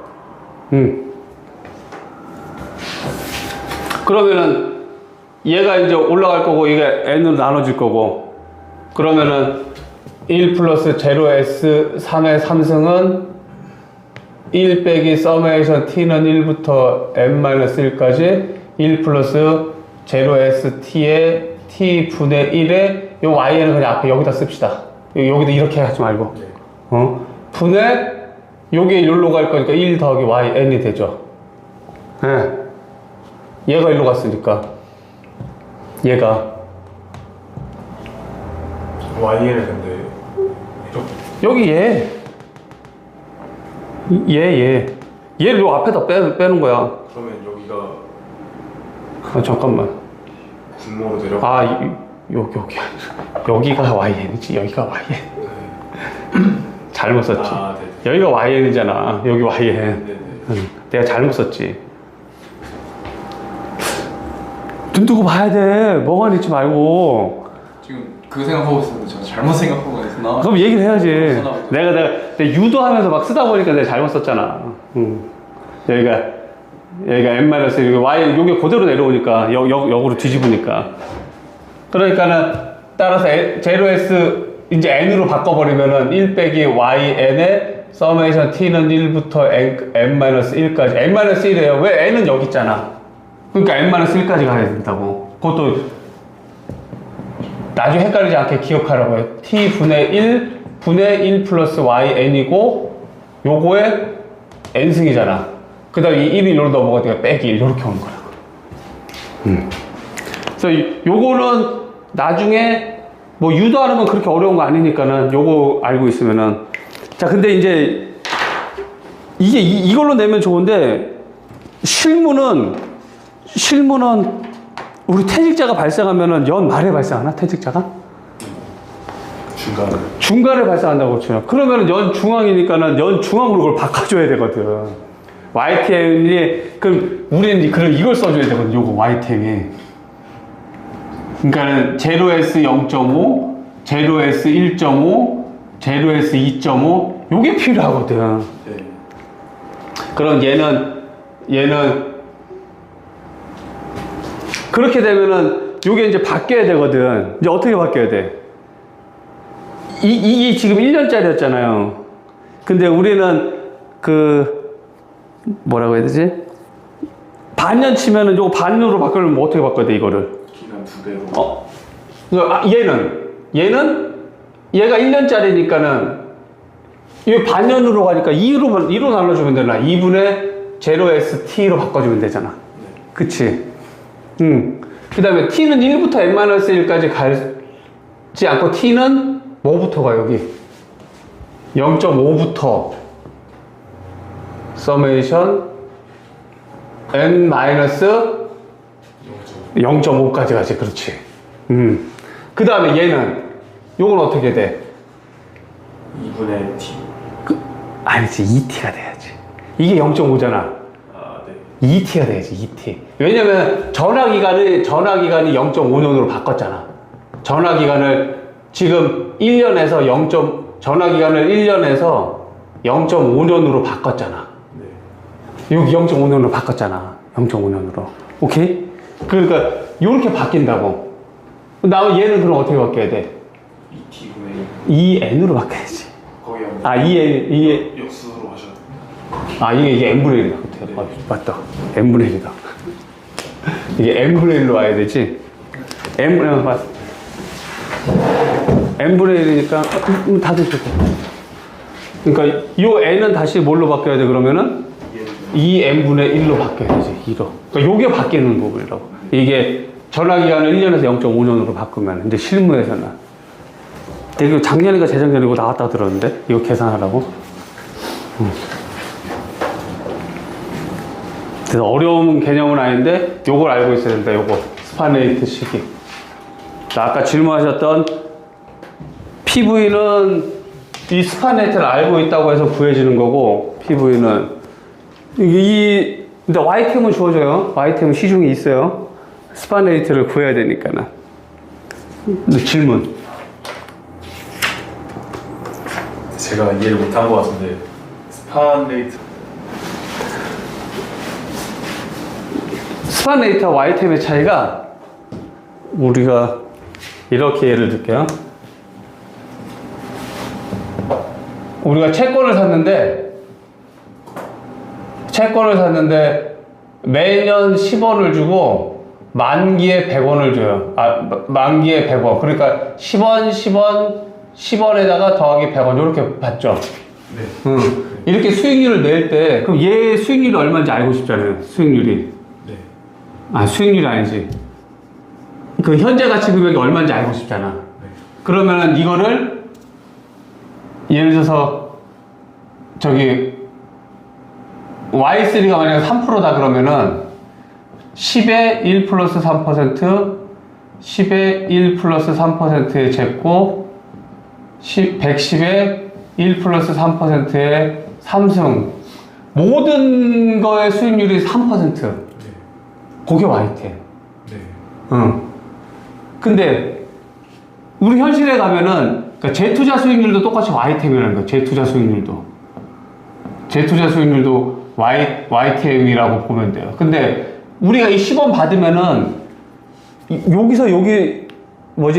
그러면은 얘가 이제 올라갈 거고 이게 n으로 나눠질 거고 그러면은 1 플러스 0s 3의 3승은 1 빼기 서메이션 t는 1부터 n-1까지 1 플러스 0s t의 t 분의 1에 요 y는 그냥 앞에 여기다 씁시다. 여기다 이렇게 하지 말고 네. 분의 요게 일로 갈 거니까 1 더하기yn이 되죠. 예. 얘가 일로 갔으니까 얘가 y는 근데 이렇게 여기 얘를 요 앞에다 빼는 거야. 그러면 여기가 아, 잠깐만. 분모로 내려가. 여기가 yn이지. 여기가 yn. 잘못 썼지. 아, 네. 여기가 yn이잖아. 여기 yn. 네네. 내가 잘못 썼지. 눈 뜨고 봐야 돼. 멍하니 있지 말고. 지금 그 생각하고 있었는데 제가 잘못 생각하고 있었나? 그럼 얘기를 해야지. 내가 유도하면서 막 쓰다 보니까 내가 잘못 썼잖아. 여기가 n-1, 여기 y, 요게 그대로 내려오니까, 역으로 뒤집으니까. 그러니까는, 따라서 0s, 이제 n으로 바꿔버리면은 1 빼기 yn의 서메이션 t는 1부터 n-1까지. n-1이에요. 왜 n은 여기 있잖아. 그러니까 n-1까지 가야 된다고. 그것도 나중에 헷갈리지 않게 기억하라고 해요. t분의 1 분의 1 플러스 yn이고 요거에 n승이잖아. 그 다음에 이 1이 이리로 넘어가니까 빼기 1 이렇게 오는 거라고. 그래서 요거는 나중에 뭐 유도 안 하면 그렇게 어려운 거 아니니까는 요거 알고 있으면은 자 근데 이제 이게 이걸로 내면 좋은데 실무는 우리 퇴직자가 발생하면은 연 말에 발생하나? 퇴직자가? 중간에 발생한다고 치면 그러면은 연 중앙이니까는 연 중앙으로 그걸 바꿔줘야 되거든. YTM이 그럼 우리는 그럼 이걸 써줘야 되거든. 요거 YTM이 그러니까는 0S 0.5 0S 1.5 0S 2.5 요게 필요하거든. 네. 그럼 얘는 그렇게 되면은 요게 이제 바뀌어야 되거든. 이제 어떻게 바뀌어야 돼? 이게 지금 1년짜리였잖아요. 근데 우리는 뭐라고 해야 되지? 반년 치면은 요거 반년으로 바꾸려면 뭐 어떻게 바꿔야 돼, 이거를? 기간 2배로. 얘가 1년짜리니까는 이 반년으로 가니까 2로 나눠주면 되나? 2분의 0ST로 바꿔주면 되잖아. 그치? 그 다음에 T는 1부터 n-1까지 가지 않고 T는 뭐부터 가, 여기? 0.5부터 서메이션 n-0.5까지 가지, 그렇지. 그 다음에 얘는, 요건 어떻게 돼? 2분의 t. 아니지, 2t가 돼야지. 이게 0.5잖아. 아, 네. 2t가 돼야지, 2t. 왜냐면 전화기간이 0.5년으로 바꿨잖아. 전화기간을 지금 1년에서 전화기간을 1년에서 0.5년으로 바꿨잖아. 네. 여기 0.5년으로 바꿨잖아. 0.5년으로. 오케이? 그러니까 요렇게 바뀐다고. 나면 얘는 그럼 어떻게 바뀌어야 돼? 2t분의 2n으로 바뀌어야지. 거기 한 아, 2n, 역수로 하셔야 돼요. 아, 이게 n분의 1이다. 아, 맞다. n분의 1이다. 이게 n분의 1로 와야 되지. n분의 1이니까, 다들 주고. 그러니까, 요 n은 다시 뭘로 바뀌어야 돼, 그러면은? 2n분의 1로 바뀌어야 되지, 2로. 그러니까 요게 바뀌는 부분이라고. 이게 전화기간을 1년에서 0.5년으로 바꾸면, 이제 실무에서는. 근데 이거 작년인가 재작년이고 나왔다고 들었는데? 이거 계산하라고? 그래서 어려운 개념은 아닌데 요걸 알고 있어야 된다. 요거 스파네이트 시기. 아까 질문하셨던 PV는 이 스파네이트를 알고 있다고 해서 구해지는 거고 PV는 근데 YTM은 주어져요. YTM은 시중에 있어요. 스파네이트를 구해야 되니까는. 질문. 제가 이해를 못한 것 같은데 스판 레이트 스판 레이트와 YTM의 차이가 우리가 이렇게 예를 들게요. 우리가 채권을 샀는데 매년 10원을 주고 만기에 100원을 줘요. 만기에 100원. 그러니까 10원, 10원, 10원에다가 더하기 100원 이렇게 받죠. 네. 이렇게 수익률을 낼 때 그럼 얘 수익률이 얼마인지 알고 싶잖아요. 수익률이. 네. 수익률이 아니지. 그 현재 가치 금액이 얼마인지 알고 싶잖아. 네. 그러면은 이거를 예를 들어서 저기 Y3가 만약에 3%다 그러면은 10에 1 플러스 3%, 10에 1 플러스 3%의 제곱, 110에 1 플러스 3%의 3승. 모든 거의 수익률이 3%. 네. 그게 YTM. 네. 응. 근데 우리 현실에 가면은 그러니까 재투자 수익률도 똑같이 YTM이라는 거야. 재투자 수익률도 YTM이라고 보면 돼요. 근데 우리가 이 10원 받으면은 여기서 여기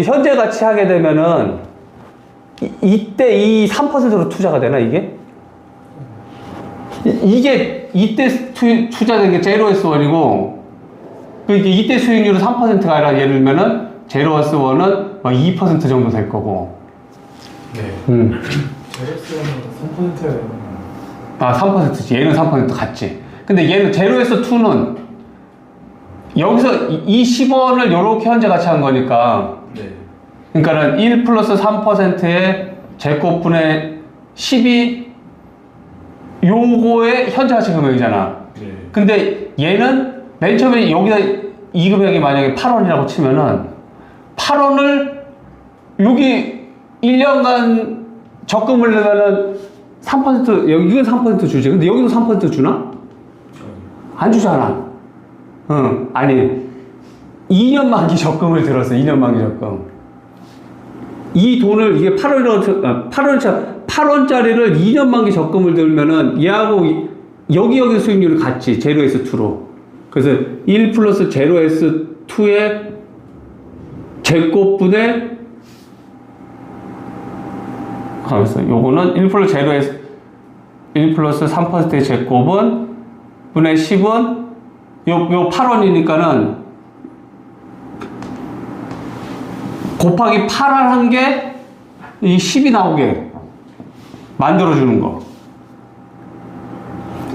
현재 가치 하게 되면은 이때 이 3%로 투자가 되나 이게? 이게 이때 투자된 게 제로S1이고 이때 수익률은 3%가 아니라 예를 들면은 제로S1은 2% 정도 될 거고. 네. 제로스보다 3%야 되는 3%지. 얘는 3% 같지. 근데 얘는 제로S2는 여기서 이 10원을 이렇게 현재 가치 한 거니까. 네. 그러니까는 1 플러스 3%의 제곱분의 10이 요거의 현재 가치 금액이잖아. 네. 근데 얘는 맨 처음에 여기다 이 금액이 만약에 8원이라고 치면은 8원을 여기 1년간 적금을 넣으면은 3% 여기는 3% 주지. 근데 여기도 3% 주나? 안 주잖아. 아니 2년 만기 적금을 들었어. 2년 만기 적금. 이 돈을 이게 8원짜리를 2년 만기 적금을 들면은 얘하고 여기 수익률이 같지. 제로S2로. 그래서 1 플러스 제로S2의 제곱분의 요거는 1 플러스 3%의 제곱은 분의 10은 요 8원이니까는 곱하기 8을 한 게 이 10이 나오게 만들어주는 거.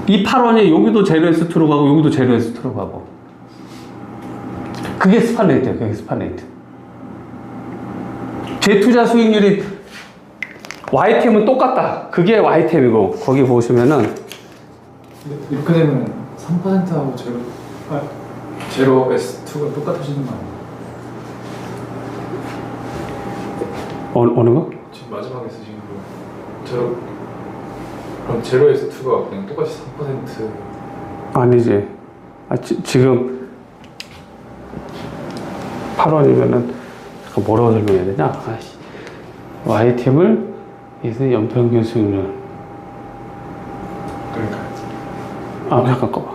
이 8원이 여기도 제로S2로 가고 여기도 제로S2로 가고. 그게 스판 레이트예요. 그게 스판 레이트. 재투자 수익률이 YTM은 똑같다. 그게 YTM이고 거기 보시면은 이렇게 되면 3%하고 제로 S2가 똑같아지는 거 아니에요? 어느 거? 지금 마지막에 쓰신 거 그럼 제로 S2가 그냥 똑같이 3% 아니지. 지금 8원이면은 뭐라고 설명해야 되냐? YTM을 이제 연평균 수익률. 그러니까요. 잠깐 꺼봐.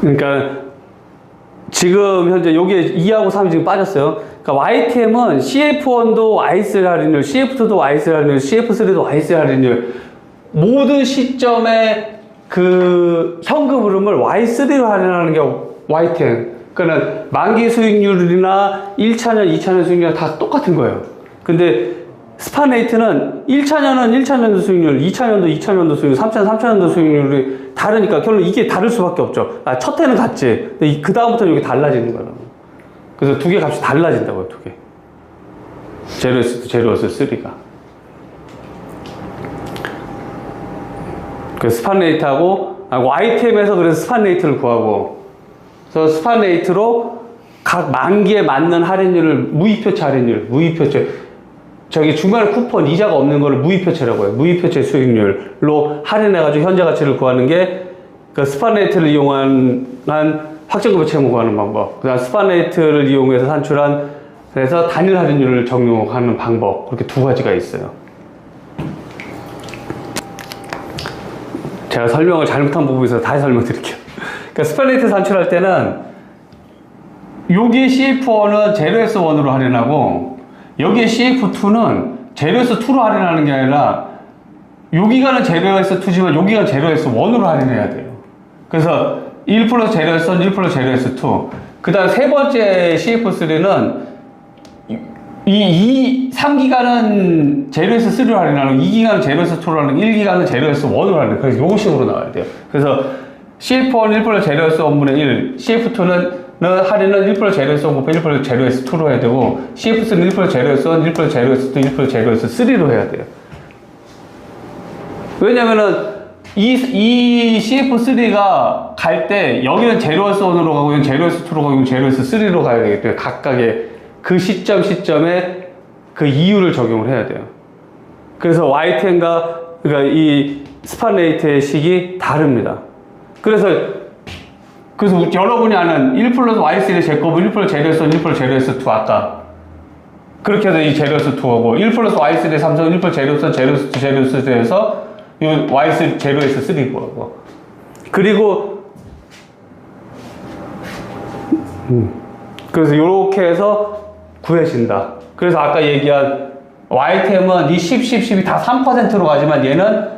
그러니까 지금 현재 여기에 2하고 3이 지금 빠졌어요. 그러니까 YTM은 CF1도 YS 할인율, CF2도 YS 할인율, CF3도 YS 할인율, 모든 시점에 그 현금 흐름을 Y3로 할인하는 게 YTM. 그러니까 만기 수익률이나 1차년, 2차년 수익률이 다 똑같은 거예요. 근데 스판 레이트는 1차년은 1차년도 수익률, 2차년도 2차년도 수익률, 3차년, 3차년도 수익률이 다르니까 결론 이게 다를 수밖에 없죠. 첫 해는 같지. 근데 그 다음부터는 이게 달라지는 거예요. 그래서 두 개 값이 달라진다고요, 두 개. 제로S2, 제로S3가. 그 스판 레이트하고, YTM에서 그래서 스판 레이트를 구하고, 그래서 스판 레이트로 각 만기에 맞는 할인율을 무이표체 할인율, 무이표체. 저기 중간에 쿠폰 이자가 없는 거를 무이표체라고 해요. 무이표체 수익률로 할인해가지고 현재 가치를 구하는 게 그 스판 레이트를 이용한 확정금액 채무 구하는 방법. 그 다음 스판 레이트를 이용해서 산출한 그래서 단일 할인율을 적용하는 방법. 그렇게 두 가지가 있어요. 제가 설명을 잘못한 부분이 있어서 다시 설명드릴게요. 그러니까 스판 레이트 산출할 때는 여기 CF1은 제로S1으로 할인하고 여기에 CF2는 제로S2로 할인하는 게 아니라 여기가는 제로S2지만 여기가 제로S1으로 할인해야 돼요. 그래서 1 플러스 제로S1, 1 플러스 제로S2. 그 다음 세 번째 CF3는 3기가는 제로S3로 할인하고 2기가는 제로S2로 할인하고 1기가는 제로S1으로 할인해요. 그래서 요거 식으로 나와야 돼요. 그래서 CF1 1 플러스 제로S1분의 1, CF2는 할인은 1 플러스 제로S1 곱하기 1 플러스 제로S2로 해야 되고 CF3는 1 플러스 제로S1, 1 플러스 제로S2, 1 플러스 제로S3로 해야 돼요. 왜냐면은 이 CF3가 갈 때 여기는 제로S1으로 가고 여기는 제로S2로 가고 여기는 제로S3로 가야 되기 때문에 각각의 그 시점에 그 이유를 적용을 해야 돼요. 그래서 Y10과 그러니까 이 스판 레이트의 식이 다릅니다. 그래서 여러분이 아는 1 플러스 Y3의 제곱은 1 플러스 제로S1, 1 플러스 제로S2 아까 그렇게 해서 이 제로S2하고 1 플러스 Y3의 삼성은 1 플러스 제로스1, 제로스2, 제로스3에서 이 Y3 제로S3고 그리고 그래서 이렇게 해서 구해진다. 그래서 아까 얘기한 Y10은 이 10, 10, 10이 다 3%로 가지만 얘는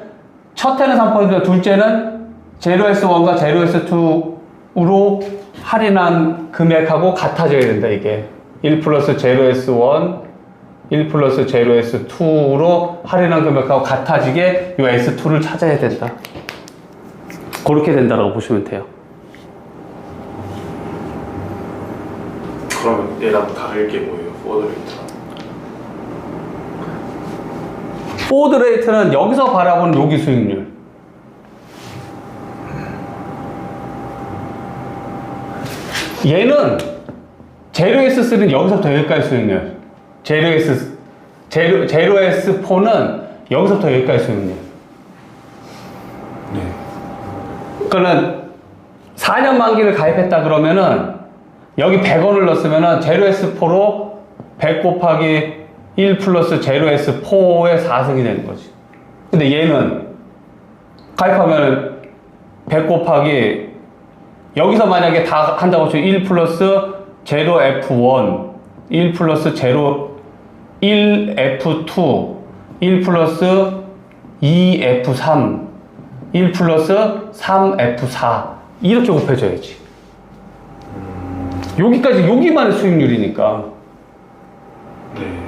첫째는 3%, 둘째는 제로S1과 제로S2로 할인한 금액하고 같아져야 된다, 이게. 1 플러스 제로S1, 1 플러스 제로S2로 할인한 금액하고 같아지게 이 S2를 찾아야 된다. 그렇게 된다라고 보시면 돼요. 그러면 얘랑 다를 게 뭐예요? 포워드 레이트랑? 포워드 레이트는 여기서 바라보는 여기 수익률. 얘는 제로S3는 여기서부터 여기까지 수익률. 제로S4는 여기서부터 여기까지 수익률. 네. 그러니까는 4년 만기를 가입했다 그러면은 여기 100원을 넣었으면은 제로S4로 100 곱하기 1 플러스 제로S4의 4승이 되는 거지. 근데 얘는 가입하면 100 곱하기 여기서 만약에 다 한다고 치면 1 플러스 제로 F1, 1 플러스 제로 1F2, 1 플러스 2F3, 1 플러스 3F4 이렇게 곱해줘야지. 여기까지 여기만의 수익률이니까. 네.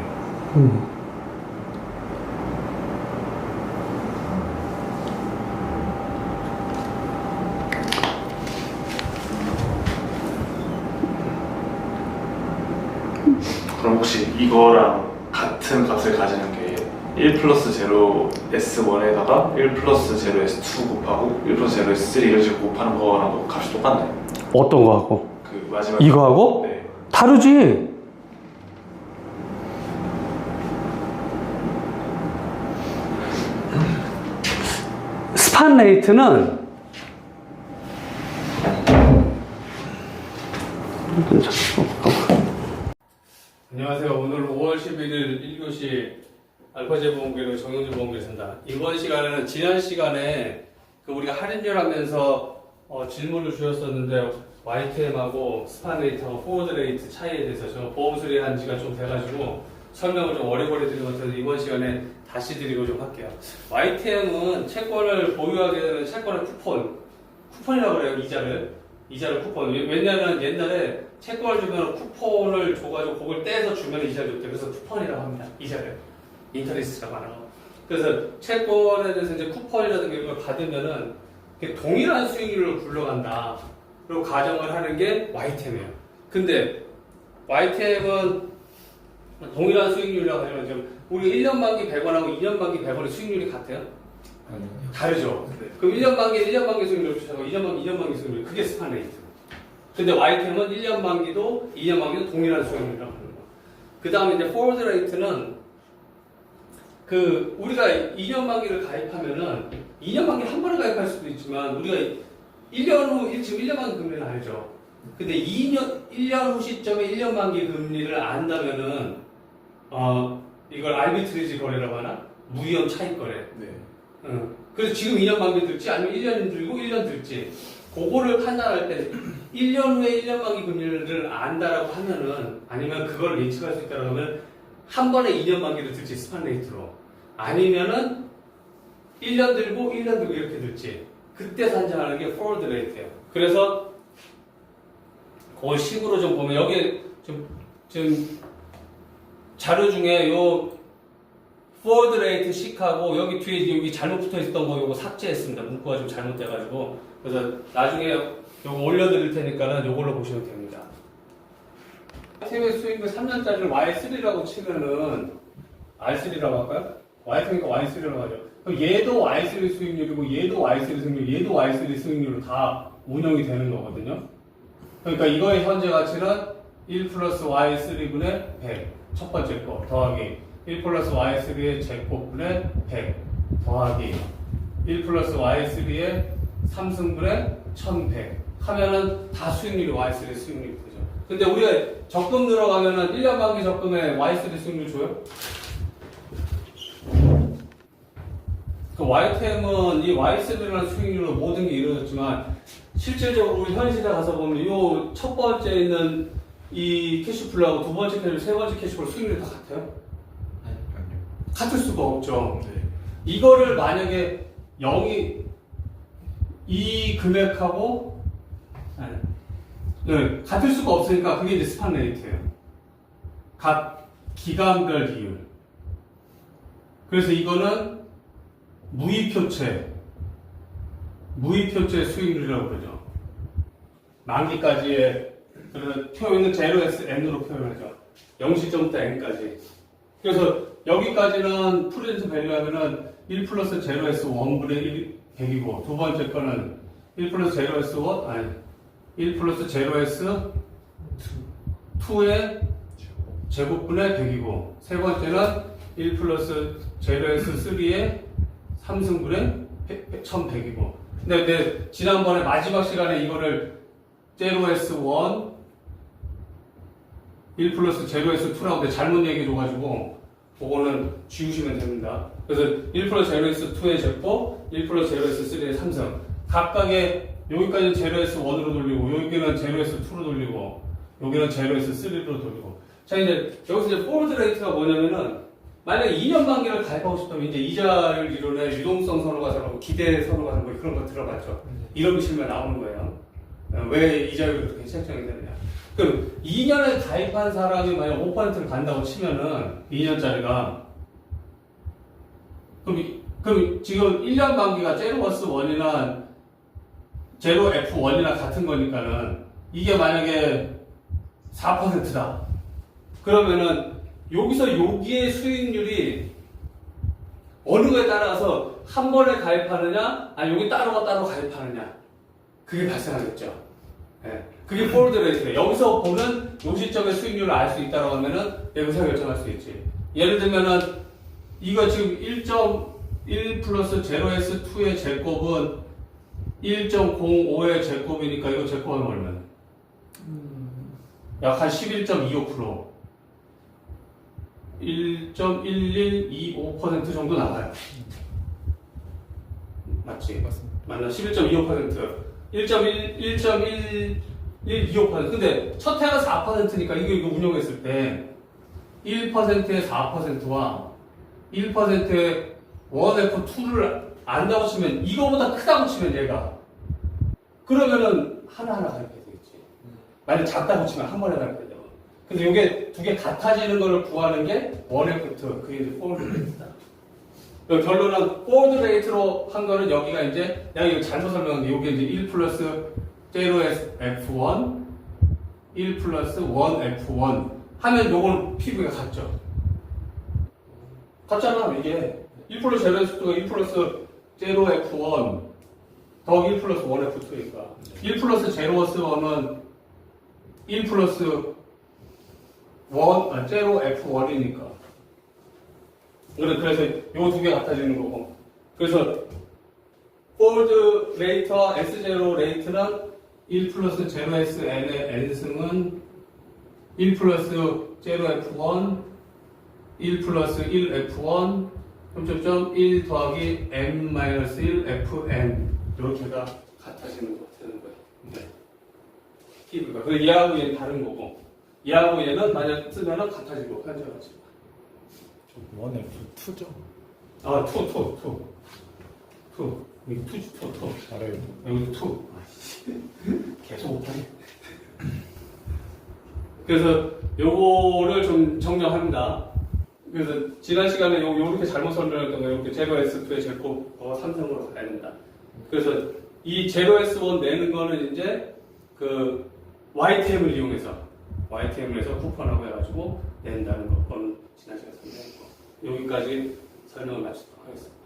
그럼 혹시 이거랑 같은 값을 가지는 게 1 플러스 제로 S1에다가 1 플러스 제로 S2 곱하고 1 플러스 제로 S3 이런 식으로 곱하는 거랑 값이 똑같나요? 어떤 거 하고? 그 마지막 이거 하고? 네. 다르지. 스판 레이트는 안녕하세요. 오늘 5월 11일 1교시 알파제 보험계로 정영주 보험교사입니다. 이번 시간에는 지난 시간에 우리가 할인율 하면서 질문을 주셨었는데 YTM하고 스판 레이트하고 포워드 레이트 차이에 대해서 제가 보험 수리한 지가 좀 돼가지고 설명을 좀 오래오래 드린 것 같아서 이번 시간에 다시 드리고 좀 할게요. YTM은 채권을 보유하게 되는 채권의 쿠폰이라고 그래요. 이자를 쿠폰. 왜냐하면 옛날에 채권을 주면 쿠폰을 줘가지고 그걸 떼서 주면 이자를 줬대. 그래서 쿠폰이라고 합니다. 이자를. 인터리스트라고 하는 거. 그래서 채권에 대해서 이제 쿠폰이라든가 이런 걸 받으면은 동일한 수익률을 굴러간다. 그리고 가정을 하는 게 YTM이에요. 근데 YTM은 동일한 수익률이라고 하지만 지금 우리 1년 만기 100원하고 2년 만기 100원의 수익률이 같아요? 아니요. 다르죠. 그럼 1년 만기 수익률을 주시고 2년 만기 수익률 그게 스판 레이트. 근데 YTM은 1년 만기도 2년 만기도 동일한 수익률이라고 하는 거예요. 그 다음에 이제 포워드 레이트는 우리가 2년 만기를 가입하면은 2년 만기 한 번에 가입할 수도 있지만 우리가 1년 후 지금 1년 만기 금리를 알죠. 근데 1년 후 시점에 1년 만기 금리를 안다면은 이걸 알비트리지 거래라고 하나? 무위험 차익 거래. 네. 그래서 지금 2년 만기 들지 아니면 1년 들고 1년 들지 그거를 판단할 때 1년 후에 1년 만기 금리를 안다라고 하면은 아니면 그걸 예측할 수 있다라고 하면 한 번에 2년 만기를 들지 스팟 레이트로 아니면은 1년 들고 1년 들고 이렇게 들지 그때 산정하는 게 포워드 레이트예요. 그래서 그 식으로 좀 보면 여기 좀 자료 중에 요 포워드 레이트 식하고 여기 뒤에 여기 잘못 붙어 있었던 거 요거 삭제했습니다. 문구가 좀 잘못돼가지고 그래서 나중에 요거 올려드릴 테니까는 요걸로 보시면 됩니다. 팀의 수익률 3년짜리를 Y3라고 치면은 R3라고 할까요? Y3니까 Y3라고 하죠. 그럼 얘도 Y3 수익률이고 얘도 Y3 수익률, 얘도 Y3 수익률로 다 운영이 되는 거거든요. 그러니까 이거의 현재 가치는 1 플러스 Y3분의 100 첫 번째 거 더하기 1 플러스 Y3의 제곱분의 100 더하기 1 플러스 Y3의 3승분의 1100 하면은 다 수익률이 Y3 수익률이 되죠. 근데 우리가 적금 들어가면은 1년 만기 적금에 Y3 수익률 줘요? 그 YTM은 이 Y3라는 수익률로 모든 게 이루어졌지만 실질적으로 우리 현실에 가서 보면 이 첫 번째 있는 이 캐시플로하고 두 번째 캐시플로, 세 번째 캐시플로 수익률이 다 같아요? 같을 수가 없죠. 이거를 만약에 0이 이 금액하고 네, 같을 수가 없으니까 그게 이제 스팟 레이트예요. 각 기간별 비율. 그래서 이거는 무이표체 수익률이라고 그러죠. 만기까지의 그래서 표현은 0에서 n으로 표현하죠. 0시점부터 n까지. 그래서 여기까지는 프레젠트 밸류 하면은 1 플러스 0에서 1분의 100이고 두 번째 거는 1 플러스 0에서 1 플러스 0에서 2의 제곱분의 100이고 세 번째는 1 플러스 0에서 3의 3승분의 1100이고 근데 지난번에 마지막 시간에 이거를 0S1 1 플러스 0S 2라고 잘못 얘기해줘가지고 그거는 지우시면 됩니다. 그래서 1 플러스 0S 2의 제곱 1 플러스 0S 3의 3승 각각의 여기까지는 0S 1으로 돌리고 여기는 0S 2로 돌리고 여기는 0S 3로 돌리고 자 이제 여기서 이제 포워드 레이트가 뭐냐면은 만약에 2년 만기를 가입하고 싶다면 이제 이자를 이론에 유동성 선호가 들어가고 기대 선호가 들어가고 그런 거 들어봤죠. 이런 식이면 나오는 거예요. 왜 이자율이 그렇게 책정이 되느냐. 그럼 2년에 가입한 사람이 만약 5%를 간다고 치면은 2년짜리가 그럼 지금 1년 만기가 제로버스 1이나 제로 F1이나 같은 거니까는 이게 만약에 4%다. 그러면은 여기서 여기의 수익률이 어느 거에 따라서 한 번에 가입하느냐, 아니 여기 따로 가입하느냐, 그게 발생하겠죠. 네. 그게 포워드 레이트예요. 여기서 보는 요 시점의 수익률을 알 수 있다고 하면은 여기서 결정할 수 있지. 예를 들면은 이거 지금 1.1 플러스 0S 2의 제곱은 1.05의 제곱이니까 이거 제곱하면 얼마나? 약 한 11.25%. 1.1125% 정도 나가요. 맞지? 맞습니다. 맞나? 11.25%. 1.1125%. 근데 첫 해가 4%니까 이거 운용했을 때 1%의 4%와 1%의 1F2를 안다고 치면 이거보다 크다고 치면 얘가 그러면은 하나하나 가입해야 되겠지. 만약 작다고 치면 한 번에 가입해야 되고. 근데 이게 두 개 같아지는 거를 구하는 게 1F2 그게 이제 포워드 레이트다. 결론은 포워드 레이트로 한 거는 여기가 이제 내가 이거 잘못 설명했는데 여기 이제 1 플러스 0S F1 1 플러스 1F1 하면 요거는 PV가 같죠. 같잖아 이게 1 플러스 0S2가 1 플러스 0F1 더하기 1 플러스 1F2니까 1 플러스 0S1은 1 플러스 0F1이니까 그래서 요 두 개 같아지는 거고 그래서 포워드 레이트와 S0 레이트는 1 플러스 0S N의 N승은 1 플러스 0F1 1 플러스 1F1 3점점 1 더하기 n-1 fn 이렇게가 같아지는 거 되는 거예요. 네. T가. 그 얘하고 얘는 다른 거고 얘하고 얘는 만약 쓰면은 같아지고 현재가지고. 1F2죠. 아, 2. 여기 2지, 2. 알아요. 여기도 2. 계속 못하네. 그래서 요거를 좀 정정합니다. 그래서 지난 시간에 요렇게 잘못 설명했던 거 이렇게 제로 S2의 제곱 3성으로 가야 된다. 그래서 이 제로 S1 내는 거는 이제 그 YTM을 이용해서 YTM을 해서 쿠폰하고 해가지고 낸다는 거. 그건 지난 시간에 설명했고 여기까지 설명을 마치도록 하겠습니다.